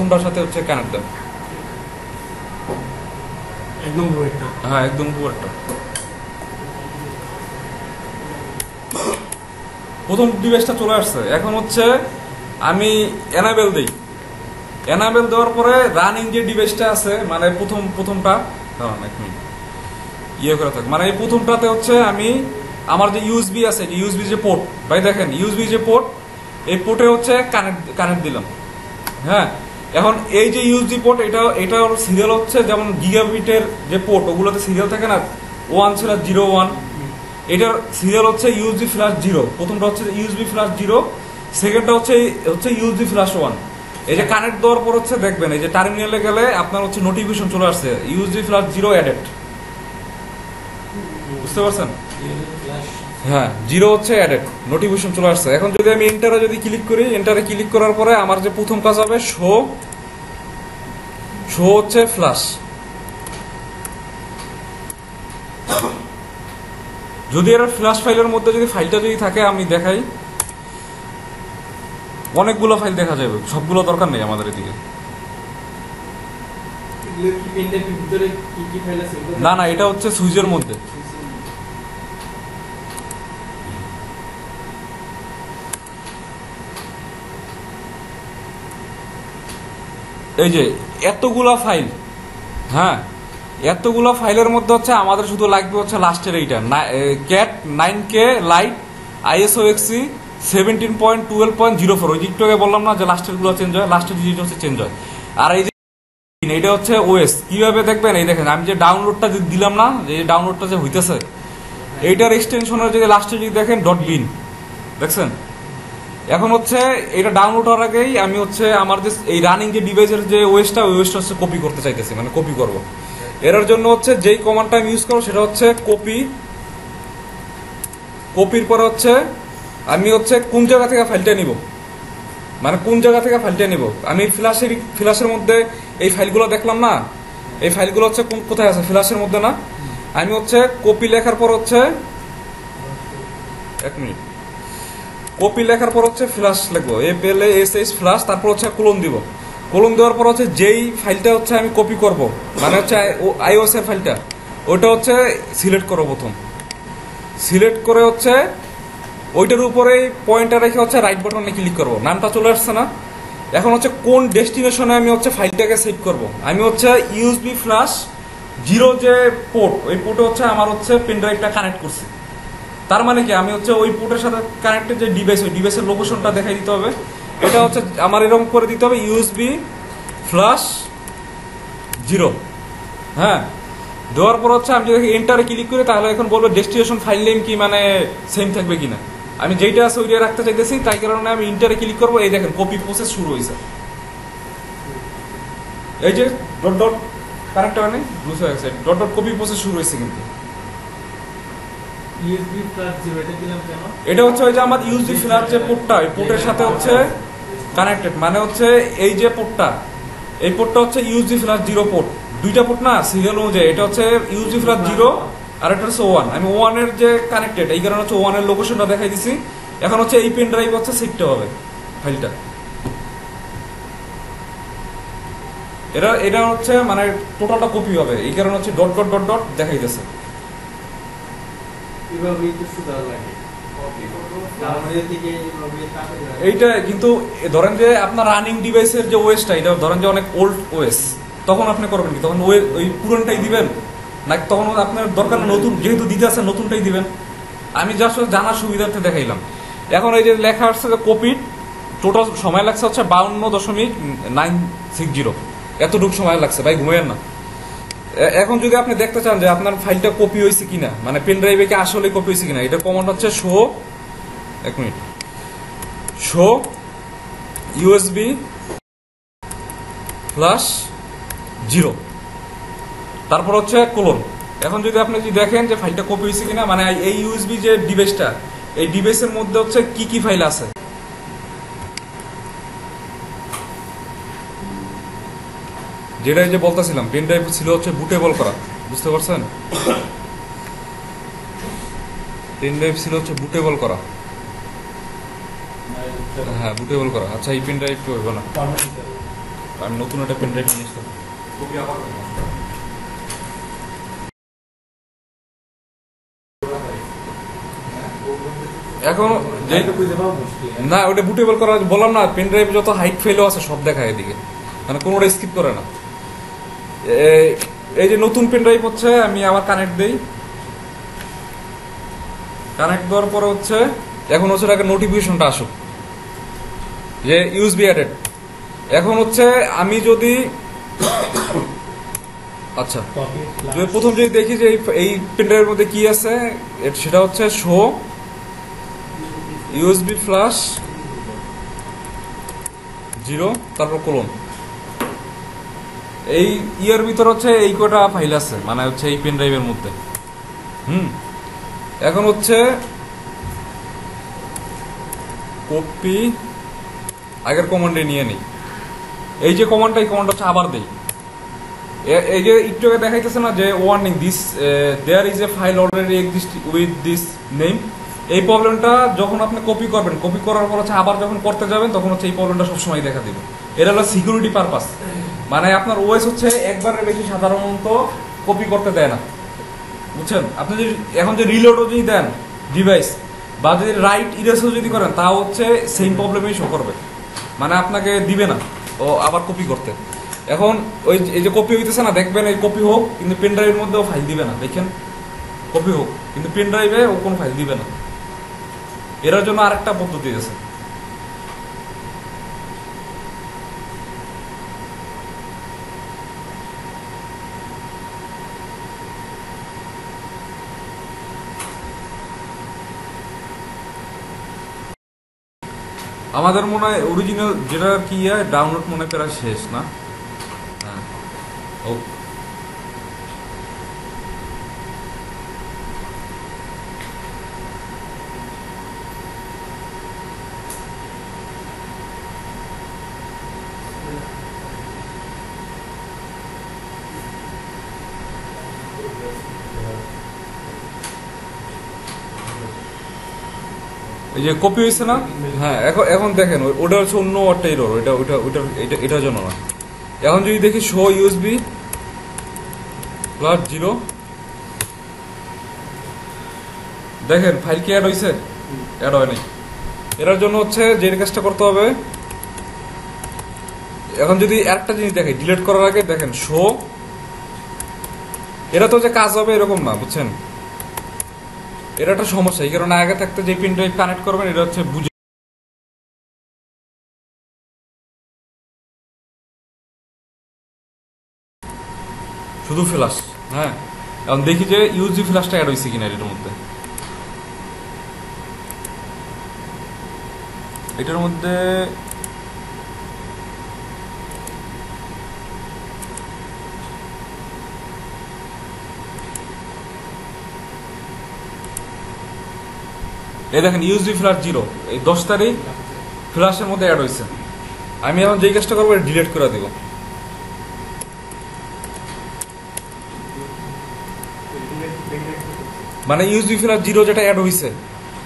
প্রথমটার সাথে হচ্ছে কানেক্ট দেন, একদম পুরোটা। হ্যাঁ একদম পুরোটা। প্রথম ডিভাইসটা চলে আসছে। এখন হচ্ছে আমি এনাবেল দিই, এনাবেল দেওয়ার পরে রানিং যে ডিভাইসটা আছে মানে প্রথমটা ইয়ে করে থাকে, মানে এই প্রথমটাতে হচ্ছে আমি আমার যে ইউএসবি আছে, ইউএসবি যে পোর্ট, ভাই দেখেন ইউএসবি যে পোর্ট, এই পোর্টে হচ্ছে কানেক্ট দিলাম। হ্যাঁ, এখন এই যে ইউএসবি পোর্ট, এটা সিরিয়াল হচ্ছে যেমন গিগাবিটের যে পোর্ট ওগুলোতে সিরিয়াল থাকে না 1/01, এটার সিরিয়াল হচ্ছে ইউএসবি ফ্ল্যাশ 0। প্রথমটা হচ্ছে ইউএসবি ফ্ল্যাশ 0, সেকেন্ডটা হচ্ছে ইউএসবি ফ্ল্যাশ 1। এই যে কানেক্ট দেওয়ার পর হচ্ছে দেখবেন এই যে টার্মিনালে গেলে আপনার হচ্ছে নোটিফিকেশন চলে আসছে ইউএসবি ফ্ল্যাশ 0 অ্যাডেড, বুঝতে পারছেন? হ্যাঁ 0 হচ্ছে অ্যাডেড, নোটিফিকেশন চলে আসছে। এখন যদি আমি এন্টারে ক্লিক করি, এন্টারে ক্লিক করার পরে আমার যে প্রথম কাজ হবে শো হচ্ছে ফ্ল্যাশ। যদি এর ফ্ল্যাশ ফাইলের মধ্যে যদি ফাইলটা যদি থাকে আমি দেখাই, অনেকগুলো ফাইল দেখা যাবে, সবগুলো দরকার নেই আমাদের এদিকে। না না, এটা হচ্ছে সুইচের মধ্যে। এই যে এতগুলা ফাইল, হ্যাঁ এতগুলো ফাইলের মধ্যে হচ্ছে আমাদের শুধু লাগবে হচ্ছে লাস্টের এইটা ক্যাট 9K লাইট ISOXC 17.12.04। ওই দিকটাকে বললাম না যে লাস্টের গুলো চেঞ্জ হয়, লাস্টের ডিজিট হচ্ছে চেঞ্জ হয়। আর এই যে এটা হচ্ছে ওএস, কিভাবে দেখবেন এই দেখেন আমি যে ডাউনলোডটা দিলাম না, যে ডাউনলোডটা যে হইতেছে এইটার এক্সটেনশনের যদি লাস্টে যদি দেখেন .bin দেখছেন। এখন হচ্ছে এটা ডাউনলোড হওয়ার আগেই আমি হচ্ছে আমার যে এই রানিং যে ডিভাইসের যে ওএসটা, ওই ওএসটা হচ্ছে কপি করতে চাইতেছি, মানে কপি করব। এর জন্য হচ্ছে যেই কমান্ডটা আমি ইউজ করব সেটা হচ্ছে কপির পরে হচ্ছে আমি হচ্ছে কোন জায়গা থেকে ফাইলটা নিব, মানে কোন জায়গা থেকে ফাইলটা নিব। আমি ফ্ল্যাশের মধ্যে এই ফাইলগুলো দেখলাম না, এই ফাইলগুলো হচ্ছে কোথায় আছে, ফ্ল্যাশের মধ্যে না। আমি হচ্ছে কপি লেখার পর হচ্ছে কপি লেখার পর হচ্ছে ফ্ল্যাশ লিখবো, FLASH ফ্ল্যাশ, তারপর হচ্ছে কোলন দিব। কোলন দেওয়ার পর হচ্ছে যেই ফাইলটা হচ্ছে আমি কপি করব, মানে হচ্ছে iOS এর ফাইলটা, ওইটা হচ্ছে সিলেক্ট করব। প্রথম সিলেক্ট করে হচ্ছে ওইটার উপরে পয়েন্টার রেখে হচ্ছে রাইট বাটনে ক্লিক করব, নামটা চলে আসছে না। এখন হচ্ছে কোন ডেস্টিনেশনে আমি হচ্ছে ফাইলটাকে সেভ করব, আমি হচ্ছে ইউএসবি ফ্ল্যাশ 0 যে পোর্ট, ওই পোর্টে হচ্ছে আমার হচ্ছে পেন ড্রাইভটা কানেক্ট করছি। তার মানে কি আমি হচ্ছে ওই পোর্টের সাথে কানেক্টেড যে ডিভাইস, ওই ডিভাইসের লোকেশনটা দেখাই দিতে হবে। এটা হচ্ছে আমার এরকম করে দিতে হবে ইউএসবি ফ্ল্যাশ 0। হ্যাঁ, দেওয়ার পর হচ্ছে আমি যদি এন্টারে ক্লিক করি তাহলে এখন বলবো ডেস্টিনেশন ফাইল নেম কি মানে সেম থাকবে কিনা। আমি যেইটা আছে ওইটা রাখতে চাইতেছি, তাই কারণে আমি এন্টারে ক্লিক করবো। এই দেখেন কপি প্রসেস শুরু হয়েছে, এই যে ডট ডট কানেক্ট হয় নাই, বুঝতে পারছে, ডট ডট কপি প্রসেস শুরু হয়েছে। কিন্তু এটা হচ্ছে ওই যে আমার ইউএসবি ফ্ল্যাশ যে পোর্টটা, ওই পোর্টের সাথে হচ্ছে কানেক্টেড, মানে হচ্ছে এই যে পোর্টটা, এই পোর্টটা হচ্ছে ইউএসবি ফ্ল্যাশ 0 পোর্ট। দুইটা পোর্ট না সিরিয়াল অনুযায়ী, এটা হচ্ছে ইউএসবি ফ্ল্যাশ 0 আর এটা হচ্ছে 1। আমি 1 এর যে কানেক্টেড, এই কারণে হচ্ছে 1 এর লোকেশনটা দেখাই দিছি। এখন হচ্ছে এই পেন ড্রাইভ হচ্ছে শিখতে হবে ফাইলটা, এটা হচ্ছে মানে টোটালটা কপি হবে, এই কারণে হচ্ছে ডট ডট ডট ডট দেখাই দিচ্ছে। এইটা কিন্তু ধরেন যে আপনার রানিং ডিভাইসের যে ওএসটা, এটা ধরেন যে অনেক ওল্ড ওএস, তখন আপনি করবেন কি, তখন ওই পুরনটাই দিবেন নাকি তখন আপনার দরকার নতুন, যেহেতু দিতে আছে নতুনটাই দিবেন। আমি জাস্ট জানার সুবিধার্থে দেখাইলাম। এখন এই যে লেখা আসছে যে কপি, টোটাল সময় লাগছে হচ্ছে 52.960, এতটুকু সময় লাগছে। ভাই ঘুমাইয়েন না। এখন যদি আপনি দেখতে চান যে আপনার ফাইলটা কপি হয়েছে কিনা, মানে পেন ড্রাইভে কি আসলে কপি হয়েছে কিনা, এটা কমান্ড হচ্ছে শো ইউএসবি ফ্ল্যাশ 0, তারপর হচ্ছে কোলন। এখন যদি আপনি যদি দেখেন যে ফাইলটা কপি হয়েছে কিনা, মানে এই ইউএসবি যে ডিভাইসটা, এই ডিভাইসের মধ্যে হচ্ছে কি কি ফাইল আছে, যেটা যে বলতেছিলাম পেন ড্রাইভ ছিল হচ্ছে বুটেবল করা, বুঝতে পারছেন? পেন ড্রাইভ ছিল হচ্ছে বুটেবল করা, হ্যাঁ বুটেবল করা। আচ্ছা এই পেন ড্রাইভ কি হইব না, আমি নতুন একটা পেন ড্রাইভ নিয়ে আসলাম। এখন না ওটা বুটেবল করা বললাম না, পেন ড্রাইভে যত হাইট ফেলও আছে সব দেখায় এদিকে, মানে কোনোটা স্কিপ করে না। এই যে নতুন পেন ড্রাইভ হচ্ছে, আমি আবার কানেক্ট দেই। কানেক্ট দেওয়ার পরে হচ্ছে এখন হচ্ছে এটাকে নোটিফিকেশনটা আসুক যে ইউএসবি অ্যাডেড। এখন হচ্ছে আমি যদি আচ্ছা প্রথম যদি দেখি যে এই পেন ড্রাইভের মধ্যে কি আছে, সেটা হচ্ছে শো ইউএসবি ফ্ল্যাশ 0 তারপর কোলন। এই ইয়ার ভিতর হচ্ছে এই কটা ফাইল আছে, মানে হচ্ছে এই পেন ড্রাইভের মধ্যে। এখন হচ্ছে কপি আগের কমান্ডে নিয়ে নিই। এই যে কমান্ডটা, এই কমান্ডটা হচ্ছে আবার দেই। এই যে একটু আগে দেখাইতেছে না যে warning this there is a file already exist with this name. এই প্রবলেমটা যখন আপনি কপি করবেন, কপি করার পর হচ্ছে আবার যখন করতে যাবেন তখন হচ্ছে এই প্রবলেমটা সবসময় দেখা দিবে। এটা হলো সিকিউরিটি পারপাস, মানে আপনার ওএস হচ্ছে একবারের বেশি সাধারণত কপি করতে দেয় না, বুঝছেন? আপনি যদি এখন যে রিলোডও যদি দেন ডিভাইস, বা যদি রাইট ইরেজও যদি করেন, তাও হচ্ছে সেম প্রবলেমেই শো করবে, মানে আপনাকে দিবে না ও আবার কপি করতে। এখন ওই এই যে কপি হইতেছে না, দেখবেন এই কপি হোক কিন্তু পেন ড্রাইভের মধ্যেও ফাইল দিবে না। দেখেন কপি হোক কিন্তু পেন ড্রাইভে ও কোনো ফাইল দিবে না। এর জন্য আরেকটা পদ্ধতি আছে। আমাদের মনে হয় অরিজিনাল যেটা কি ডাউনলোড মনে করা শেষ না? হ্যাঁ ও এই যে কপি হয়েছে না? হ্যাঁ এখন এখন দেখেন ওটা হচ্ছে অন্য একটা এরর, ওইটা ওইটা ওইটা এটার জন্য না। এখন যদি দেখি শো ইউএসবি +0, দেখেন ফাইল কি অ্যাড হয়েছে? অ্যাড হয় নাই। এটার জন্য হচ্ছে যে কাজটা করতে হবে, এখন যদি একটা জিনিস দেখে ডিলিট করার আগে দেখেন শো, এটা তো যে কাজ হবে এরকম না, বুঝছেন? এটা একটা সমস্যা। এই কারণে আগে থাকতে যে পেন ড্রাইভ কানেক্ট করবেন এটা হচ্ছে বুঝে শুধু ফ্ল্যাশ। হ্যাঁ এখন দেখি যে ইউএসবি ফ্ল্যাশটা অ্যাড হয়েছে কিনা এটার মধ্যে। এটার মধ্যে এই দেখেন ইউএসবি ফ্ল্যাশ 0 এই 10 তারিখ ফ্ল্যাশের মধ্যে অ্যাড হয়েছে। আমি এখন যেই কাজটা করবো ডিলিট করে দিব। মানে ইউএসবি ফ্ল্যাশ 0 যেটা অ্যাড হয়েছে,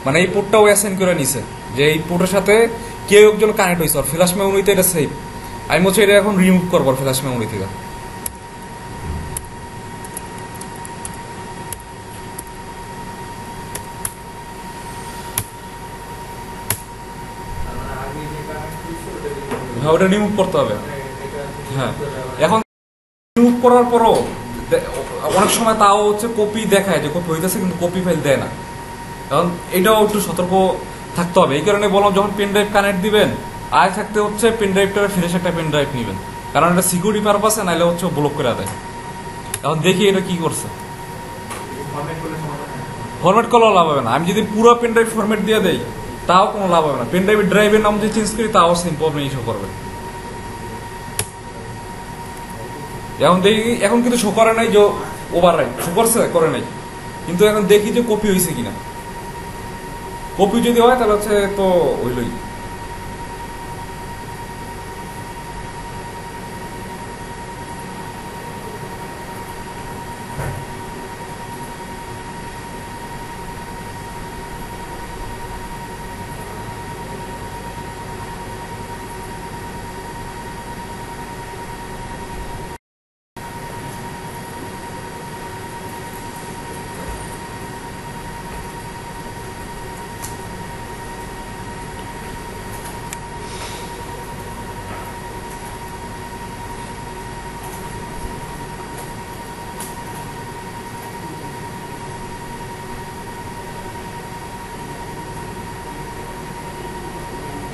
মানে এই পোর্টটাও অ্যাসাইন করে নিছে যে এই পোর্টের সাথে কেউ একজন কানেক্ট হয়েছে, আর ফ্ল্যাশ মেমোরিতে এটা সেভ। আমি হচ্ছে এটা এখন রিমুভ করবো ফ্ল্যাশ মেমোরি থেকে। হ্যাঁ ওটা রিমুভ করতে হবে। হ্যাঁ এখন রিমুভ করার পরও অনেক সময় তাও হচ্ছে কপি দেখায় যে কপি হইতেছে, কিন্তু কপি ফাইল দেয় না। এখন এটাও একটু সতর্ক থাকতে হবে। এই কারণে বললাম যখন পেন ড্রাইভ কানেক্ট দিবেন আয় থাকতে হচ্ছে পেন ড্রাইভটা ফ্রেশ একটা পেন ড্রাইভ নেবেন, কারণ এটা সিকিউরিটি পারপাসে, নাইলে হচ্ছে ব্লক করে দেয়। এখন দেখি এটা কি করছে। ফরম্যাট করলেও লাভ হবে না। আমি যদি পুরো পেন ড্রাইভ ফরম্যাট দিয়ে দেই তাও কোনো লাভ হবে না। পেন ড্রাইভের ড্রাইভের নাম যদি চেঞ্জ করি তাও সেম প্রবলেম ইস্যু করবে। এখন দেখি, এখন কিন্তু শো করে নাই যে ওভার রাইট, শো করছে করে নাই, কিন্তু এখন দেখি যে কপি হয়েছে কিনা। কপি যদি হয় তাহলে হচ্ছে তো হইলই।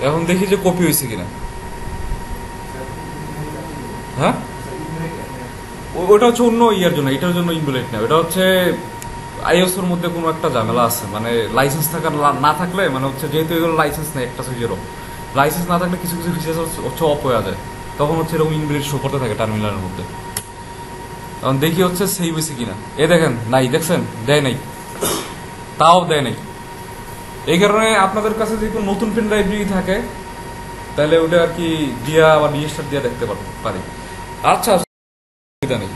এখন দেখি যে কপি হয়েছে কিনা। হ্যাঁ, ওটা হচ্ছে অন্য ইয়ার জন্য, এটার জন্য ইনভ্যালিড না। ওটা হচ্ছে আইওএস এর মধ্যে কোনো একটা ঝামেলা আছে, মানে লাইসেন্স থাকার না থাকলে, মানে হচ্ছে যেহেতু এগুলো লাইসেন্স নেই একটা সুইচেরও, লাইসেন্স না থাকলে কিছু কিছু ফিচার্স হচ্ছে অফ হয়ে যায়, তখন হচ্ছে এরকম ইনভ্যালিড শো করতে থাকে টার্মিনালের মধ্যে। এখন দেখি হচ্ছে সেই হয়েছে কিনা। এ দেখেন নাই, দেখছেন দেয় নাই, তাও দেয় নাই। এই কারণে আপনাদের কাছে যদি কোনো নতুন পেন ড্রাইভ যদি থাকে তাহলে ওটা আর কি দিয়া বা রিস্টার্ট দিয়ে দেখতে পারি। আচ্ছা, অসুবিধা নেই।